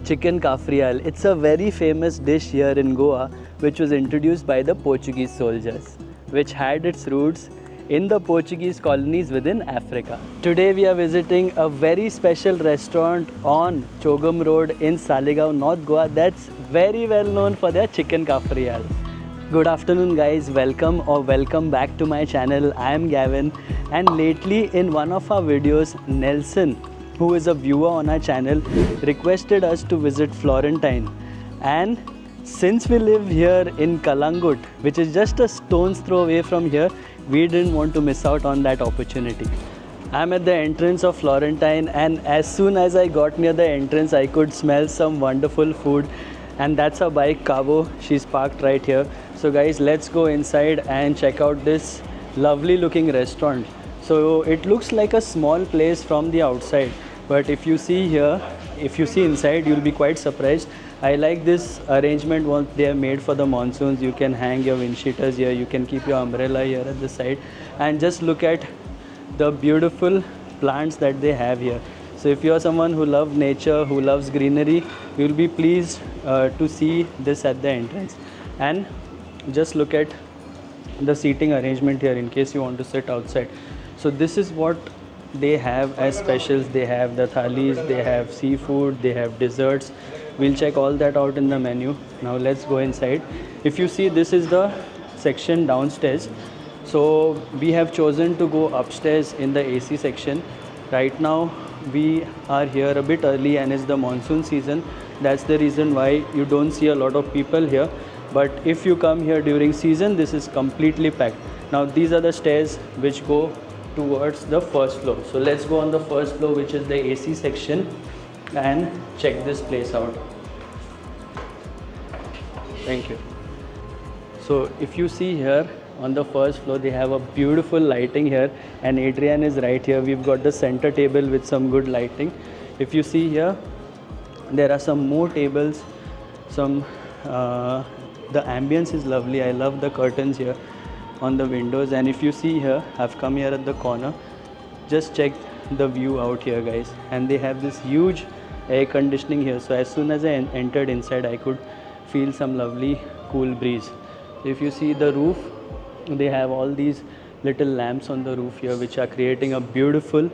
Chicken Cafreal. It's a very famous dish here in Goa which was introduced by the Portuguese soldiers, which had its roots in the Portuguese colonies within Africa. Today we are visiting a very special restaurant on Chogam Road in Saligao North-Goa that's very well known for their Chicken Cafreal. Good afternoon guys, welcome back to my channel. I am Gavin, and lately in one of our videos, Nelson, who is a viewer on our channel, requested us to visit Florentine. And since we live here in Kalangut, which is just a stone's throw away from here, we didn't want to miss out on that opportunity. I'm at the entrance of Florentine, and as soon as I got near the entrance, I could smell some wonderful food. And that's our bike, Cabo. She's parked right here. So guys, let's go inside and check out this lovely looking restaurant. So it looks like a small place from the outside, but if you see here, if you see inside, you'll be quite surprised. I like this arrangement what they have made for the monsoons. You can hang your wind cheaters here, you can keep your umbrella here at the side, and just look at the beautiful plants that they have here. So if you are someone who loves nature, who loves greenery, you will be pleased to see this at the entrance. And just look at the seating arrangement here in case you want to sit outside. So this is what they have as specials. They have the Thalis, they have seafood, they have desserts. We'll check all that out in the menu. Now let's go inside. If you see, this is the section downstairs. So we have chosen to go upstairs in the AC section. Right now we are here a bit early and it's the monsoon season. That's the reason why you don't see a lot of people here. But if you come here during season, this is completely packed. Now these are the stairs which go towards the first floor. So let's go on the first floor, which is the AC section, and check this place out. Thank you. So if you see here on the first floor, they have a beautiful lighting here, and Adrian is right here. We've got the center table with some good lighting. If you see here, there are some more tables. The ambience is lovely. I love the curtains here on the windows. And if you see here, I've come here at the corner. Just check the view out here, guys. And they have this huge air conditioning here. So as soon as I entered inside, I could feel some lovely cool breeze. So if you see the roof, they have all these little lamps on the roof here which are creating a beautiful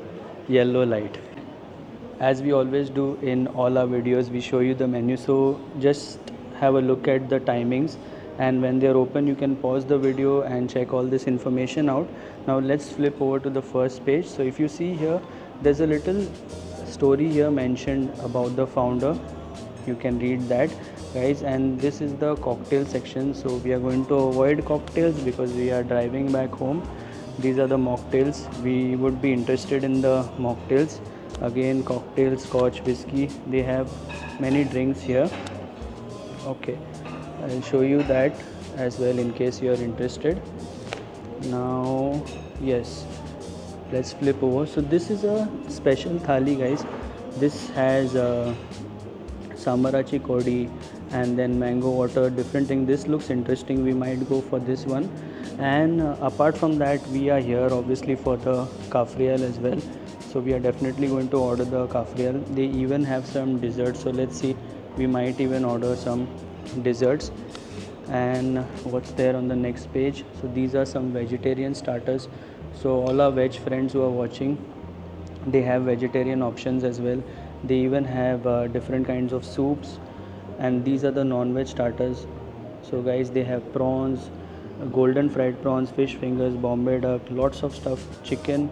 yellow light. As we always do in all our videos, we show you the menu. So just have a look at the timings, and when they're open you can pause the video and check all this information out. Now let's flip over to the first page. So if you see here, there's a little story here mentioned about the founder. You can read that, guys. And this is the cocktail section. So we are going to avoid cocktails because we are driving back home. These are the mocktails. We would be interested in the mocktails. Again, cocktails, scotch, whiskey. They have many drinks here. Okay, I'll show you that as well in case you are interested. Now, yes, let's flip over. So this is a special thali, guys. This has samarachi kodi and then mango water, different thing. This looks interesting. We might go for this one. And apart from that, we are here obviously for the Cafreal as well. So we are definitely going to order the Cafreal. They even have some desserts. So let's see. We might even order some desserts. And what's there on the next page? So these are some vegetarian starters. So all our veg friends who are watching, they have vegetarian options as well. They even have different kinds of soups, and these are the non-veg starters. So guys, they have prawns, golden fried prawns, fish fingers, Bombay duck, lots of stuff, chicken.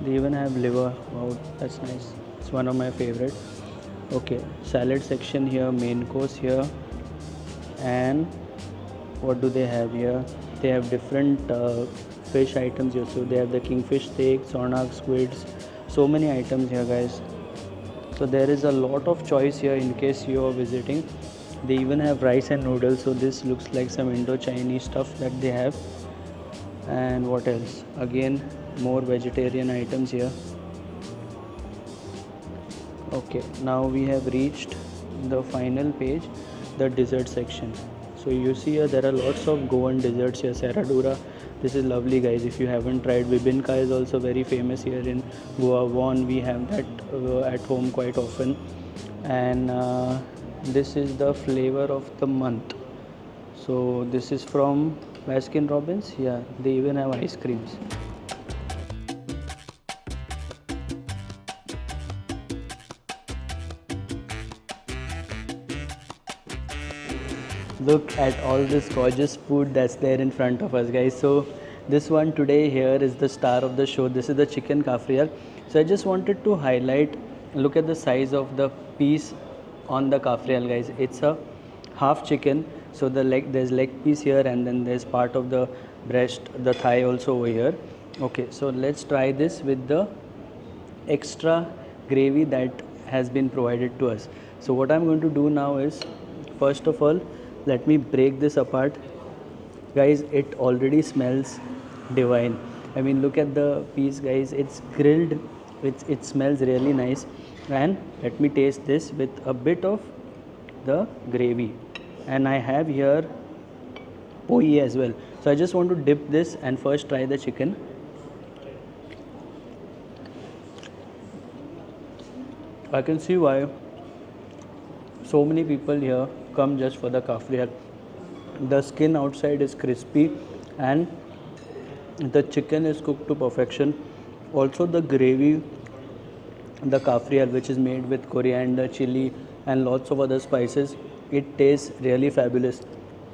They even have liver. Wow, that's nice. It's one of my favorite. Okay, salad section here, main course here. And what do they have here? They have different fish items here. So they have the kingfish steak, sornak, squids, so many items here, guys. So there is a lot of choice here in case you are visiting. They even have rice and noodles. So this looks like some Indo-Chinese stuff that they have. And what else? Again, more vegetarian items here. Okay, now we have reached the final page, the dessert section. So you see here there are lots of Goan desserts here. Serradura, this is lovely, guys. If you haven't tried, Bibinka is also very famous here in Goa. We have that at home quite often. and this is the flavor of the month. So this is from Baskin Robbins. Yeah, they even have ice creams. Look at all this gorgeous food that's there in front of us, guys. So this one today here is the star of the show. This is the chicken cafreal. So I just wanted to highlight, look at the size of the piece on the cafreal, guys. It's a half chicken. So the leg, there's leg piece here, and then there's part of the breast, the thigh also over here. Okay, so let's try this with the extra gravy that has been provided to us. So what I'm going to do now is, first of all, let me break this apart. Guys, it already smells divine. I mean, look at the piece, guys. It's grilled. It smells really nice. And let me taste this with a bit of the gravy. And I have here poi as well. So I just want to dip this and first try the chicken. I can see why so many people here come just for the cafreal. The skin outside is crispy and the chicken is cooked to perfection. Also the gravy, the cafreal, which is made with coriander, chili and lots of other spices, it tastes really fabulous.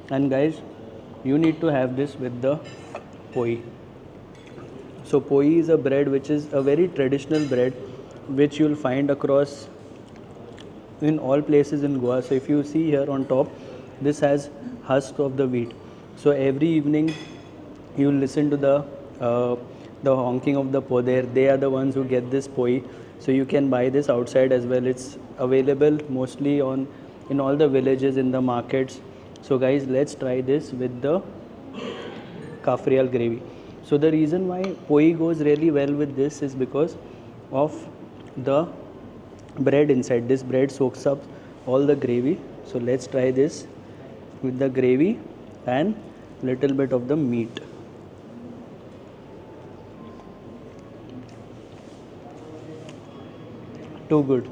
And guys, you need to have this with the poi. So poi is a bread which is a very traditional bread which you'll find across in all places in Goa. So if you see here on top, this has husk of the wheat. So every evening you listen to the honking of the poder. They are the ones who get this poi. So you can buy this outside as well. It's available mostly in all the villages, in the markets. So guys, let's try this with the cafreal gravy. So the reason why poi goes really well with this is because of the bread inside. This bread soaks up all the gravy. So let's try this with the gravy and little bit of the meat. Too good.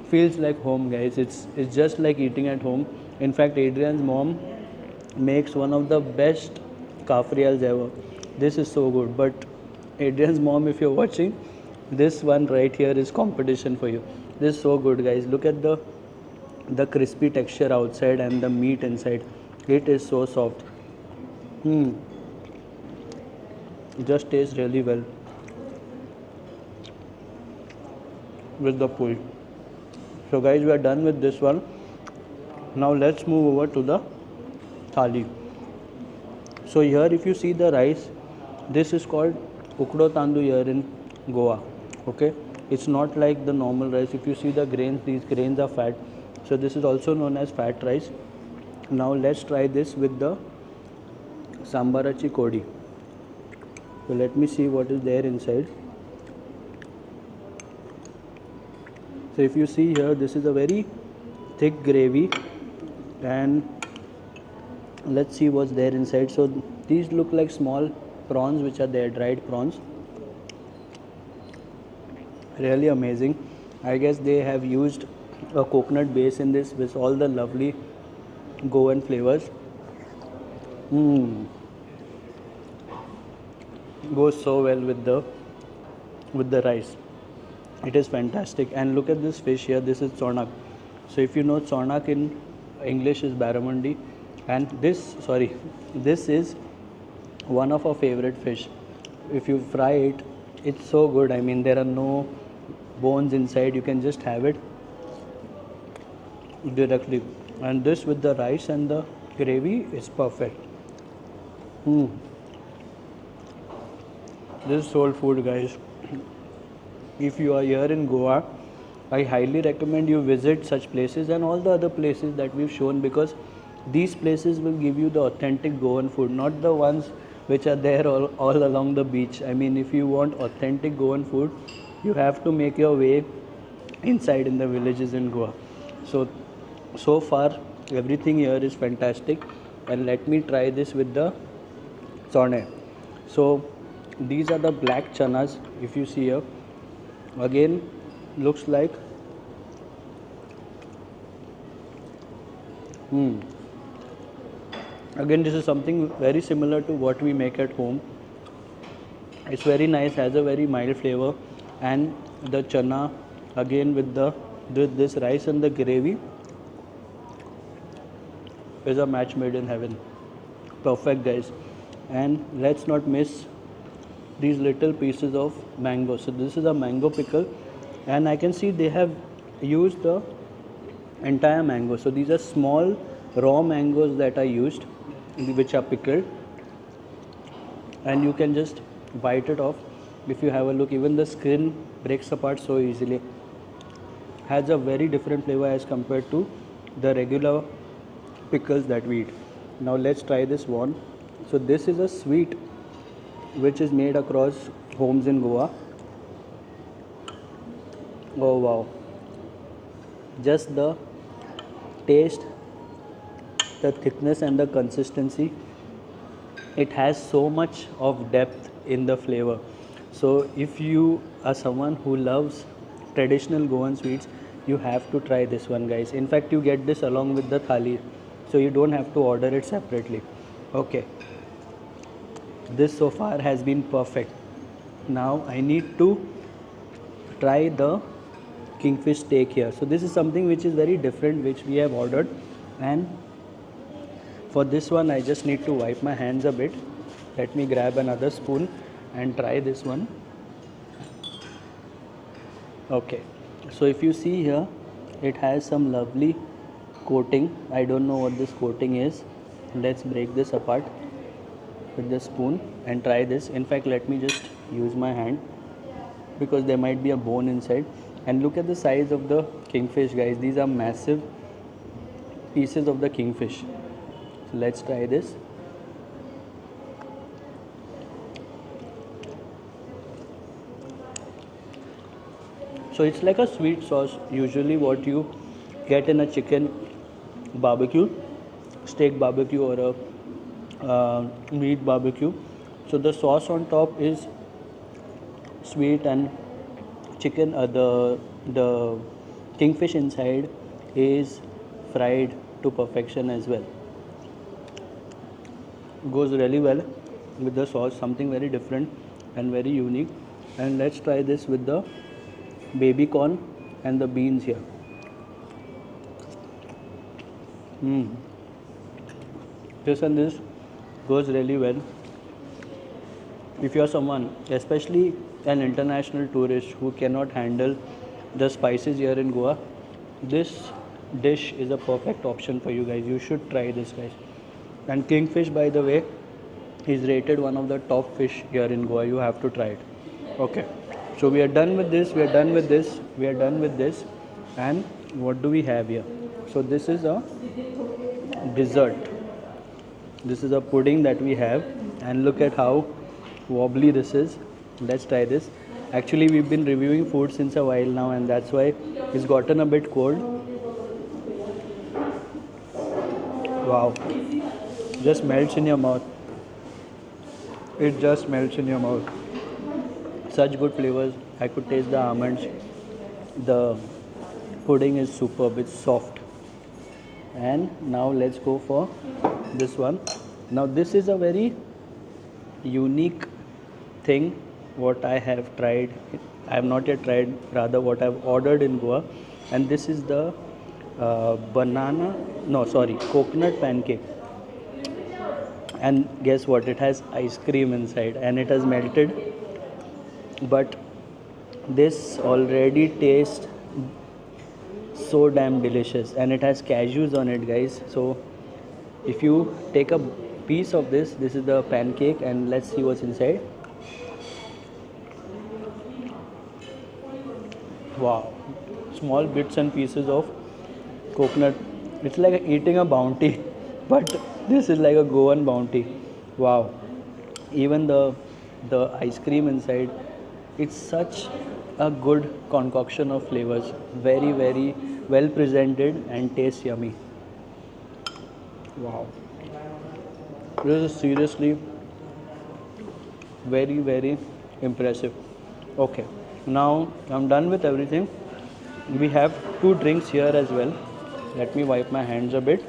Feels like home, guys. It's just like eating at home. In fact, Adrian's mom makes one of the best cafreals ever. This is so good. But Adrian's mom, if you're watching, this one right here is competition for you. This is so good, guys. Look at the crispy texture outside and the meat inside. It is so soft. It just tastes really well with the poi. So guys, we are done with this one. Now let's move over to the thali. So here if you see the rice, this is called ukdo tandu here in Goa. Okay, it's not like the normal rice. If you see the grains, these grains are fat. So this is also known as fat rice. Now let's try this with the sambarachi kodi. So let me see what is there inside. So if you see here, this is a very thick gravy, and let's see what's there inside. So these look like small prawns which are there, dried prawns. Really amazing. I guess they have used a coconut base in this with all the lovely Goan flavors. Goes so well with the rice. It is fantastic. And look at this fish here. This is chonak. So if you know, chonak in English is barramundi, and this is one of our favorite fish. If you fry it, it's so good. I mean, there are no bones inside. You can just have it directly, and this with the rice and the gravy is perfect. This is soul food, guys. If you are here in Goa, I highly recommend you visit such places and all the other places that we've shown, because these places will give you the authentic Goan food, not the ones which are there all along the beach. I mean, if you want authentic Goan food, you have to make your way inside in the villages in Goa. So far, everything here is fantastic. And let me try this with the chone. So these are the black chanas. If you see here, again, looks like Mm. Again, this is something very similar to what we make at home. It's very nice, has a very mild flavor, and the chana again with this rice and the gravy is a match made in heaven. Perfect, guys. And let's not miss these little pieces of mango. So this is a mango pickle, and I can see they have used the entire mango. So these are small raw mangoes that are used, which are pickled, and you can just bite it off. If you have a look, even the skin breaks apart so easily. Has a very different flavor as compared to the regular pickles that we eat. Now let's try this one. So this is a sweet which is made across homes in Goa. Oh wow, just the taste, the thickness and the consistency, it has so much of depth in the flavor. So if you are someone who loves traditional Goan sweets, you have to try this one, guys. In fact, you get this along with the thali, so you don't have to order it separately. Okay, this so far has been perfect. Now I need to try the kingfish steak here. So this is something which is very different, which we have ordered, and for this one I just need to wipe my hands a bit. Let me grab another spoon and try this one. Okay, so if you see here, it has some lovely coating. I don't know what this coating is. Let's break this apart with the spoon and try this. In fact, let me just use my hand because there might be a bone inside. And look at the size of the kingfish, guys. These are massive pieces of the kingfish. So let's try this. So it's like a sweet sauce, usually what you get in a chicken barbecue, steak barbecue, or a meat barbecue. So the sauce on top is sweet, and chicken, the kingfish inside is fried to perfection as well. Goes really well with the sauce, something very different and very unique. And let's try this with the baby corn and the beans here. This and this goes really well. If you are someone, especially an international tourist who cannot handle the spices here in Goa, this dish is a perfect option for you guys. You should try this, guys. And kingfish, by the way, is rated one of the top fish here in Goa. You have to try it. Okay, so we are done with this, we are done with this, we are done with this. And what do we have here? So this is a dessert. This is a pudding that we have, and look at how wobbly this is. Let's try this. Actually, we've been reviewing food since a while now, and that's why it's gotten a bit cold. Wow, just melts in your mouth. It just melts in your mouth. Such good flavors. I could taste the almonds. The pudding is superb, it's soft. And now let's go for this one. Now this is a very unique thing what I have tried. I have not yet tried, rather what I have ordered in Goa, and this is the coconut pancake. And guess what, it has ice cream inside and it has melted, but this already tastes so damn delicious, and it has cashews on it, guys. So if you take a piece of this is the pancake, and let's see what's inside. Wow, small bits and pieces of coconut. It's like eating a bounty, but this is like a Goan bounty. Wow, even the ice cream inside, it's such a good concoction of flavors. Very, very well presented and tastes yummy. Wow, this is seriously very, very impressive. Okay, now I'm done with everything. We have two drinks here as well. Let me wipe my hands a bit.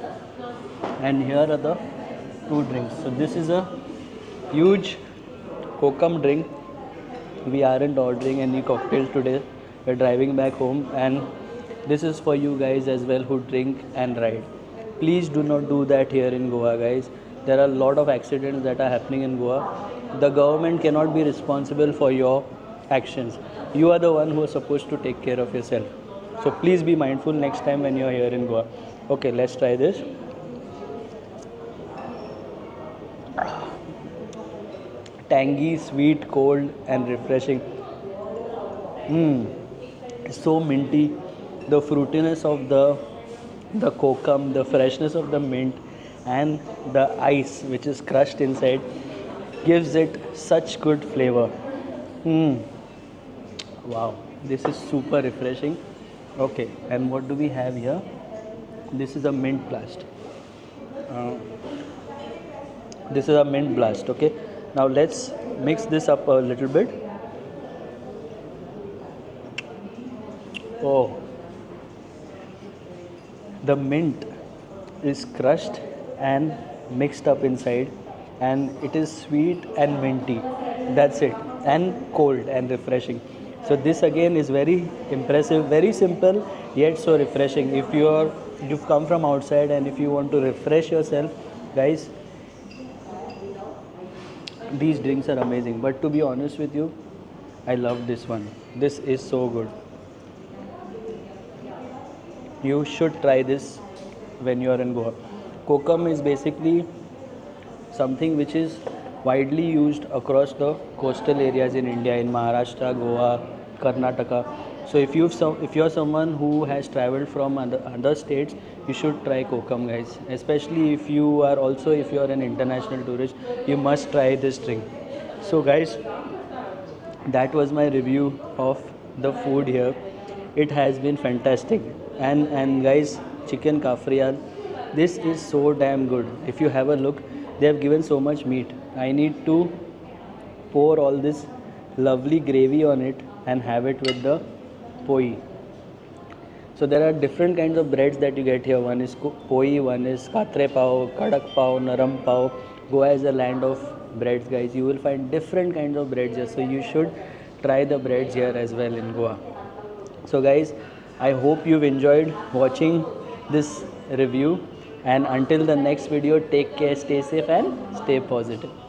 And here are the two drinks. So this is a huge kokum drink. We aren't ordering any cocktails today. We're driving back home, and this is for you guys as well who drink and ride. Please do not do that here in Goa, guys. There are a lot of accidents that are happening in Goa. The government cannot be responsible for your actions. You are the one who is supposed to take care of yourself. So please be mindful next time when you are here in Goa. Okay, let's try this. Tangy, sweet, cold, and refreshing. So minty. The fruitiness of the kokum, the freshness of the mint, and the ice which is crushed inside gives it such good flavor. Wow, this is super refreshing. Okay, and what do we have here? This is a mint blast. This is a mint blast. Okay, now let's mix this up a little bit. Oh, the mint is crushed and mixed up inside, and it is sweet and minty. That's it, and cold and refreshing. So this again is very impressive, very simple yet so refreshing. If you've come from outside and if you want to refresh yourself, guys, these drinks are amazing. But to be honest with you, I love this one. This is so good. You should try this when you are in Goa. Kokum is basically something which is widely used across the coastal areas in India, in Maharashtra, Goa, Karnataka. So if you're someone who has traveled from other states, you should try kokum, guys. Especially if you're an international tourist, you must try this drink. So guys, that was my review of the food here. It has been fantastic. And guys, Chicken Cafreal, this is so damn good. If you have a look, they have given so much meat. I need to pour all this lovely gravy on it and have it with the poi. So there are different kinds of breads that you get here. One is poi, one is katre pav, kadak pav, naram pav. Goa is a land of breads, guys. You will find different kinds of breads here. So you should try the breads here as well in Goa. So guys, I hope you've enjoyed watching this review, and until the next video, take care, stay safe and stay positive.